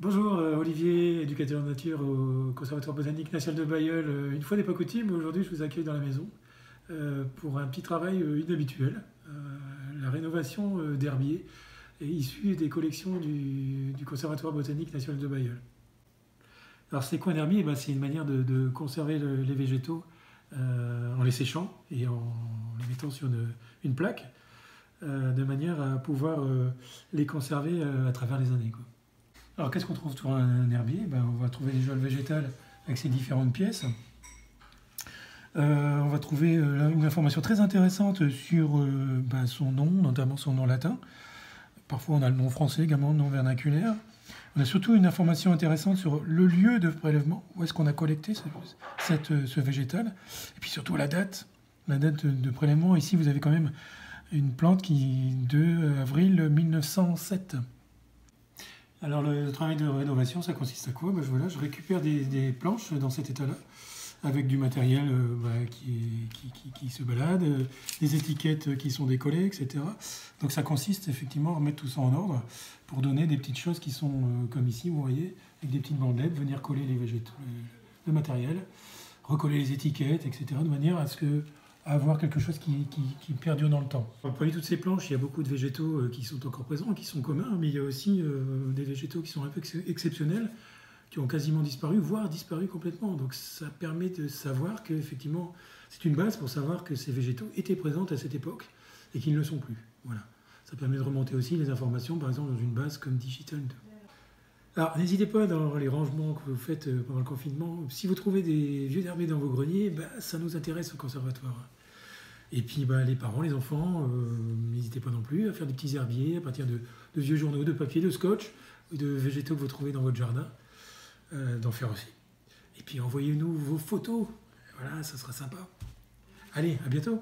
Bonjour, Olivier, éducateur de nature au Conservatoire botanique national de Bailleul. Une fois n'est pas coutume, aujourd'hui je vous accueille dans la maison pour un petit travail inhabituel, la rénovation d'herbiers issus des collections du Conservatoire botanique national de Bailleul. Alors ces coins d'herbiers, c'est une manière de conserver les végétaux en les séchant et en les mettant sur une plaque, de manière à pouvoir les conserver à travers les années, quoi. Alors qu'est-ce qu'on trouve sur un herbier? On va trouver déjà le végétal avec ses différentes pièces. On va trouver une information très intéressante sur son nom, notamment son nom latin. Parfois on a le nom français également, le nom vernaculaire. On a surtout une information intéressante sur le lieu de prélèvement, où est-ce qu'on a collecté ce végétal. Et puis surtout la date de prélèvement. Ici vous avez quand même une plante de avril 1907. Alors le travail de rénovation, ça consiste à quoi? Je récupère des planches dans cet état-là, avec du matériel qui se balade, des étiquettes qui sont décollées, etc. Donc ça consiste effectivement à remettre tout ça en ordre pour donner des petites choses qui sont comme ici, vous voyez, avec des petites bandelettes, venir coller les végétaux, le matériel, recoller les étiquettes, etc. de manière à avoir quelque chose qui perdure dans le temps. Parmi toutes ces planches, il y a beaucoup de végétaux qui sont encore présents, qui sont communs, mais il y a aussi des végétaux qui sont un peu exceptionnels, qui ont quasiment disparu, voire disparu complètement. Donc ça permet de savoir qu'effectivement, c'est une base pour savoir que ces végétaux étaient présents à cette époque et qu'ils ne le sont plus. Voilà. Ça permet de remonter aussi les informations, par exemple, dans une base comme Digital. Alors, n'hésitez pas dans les rangements que vous faites pendant le confinement. Si vous trouvez des vieux herbiers dans vos greniers, ça nous intéresse au conservatoire. Et puis, les parents, les enfants, n'hésitez pas non plus à faire des petits herbiers à partir de vieux journaux, de papier, de scotch, ou de végétaux que vous trouvez dans votre jardin, d'en faire aussi. Et puis, envoyez-nous vos photos. Voilà, ça sera sympa. Allez, à bientôt.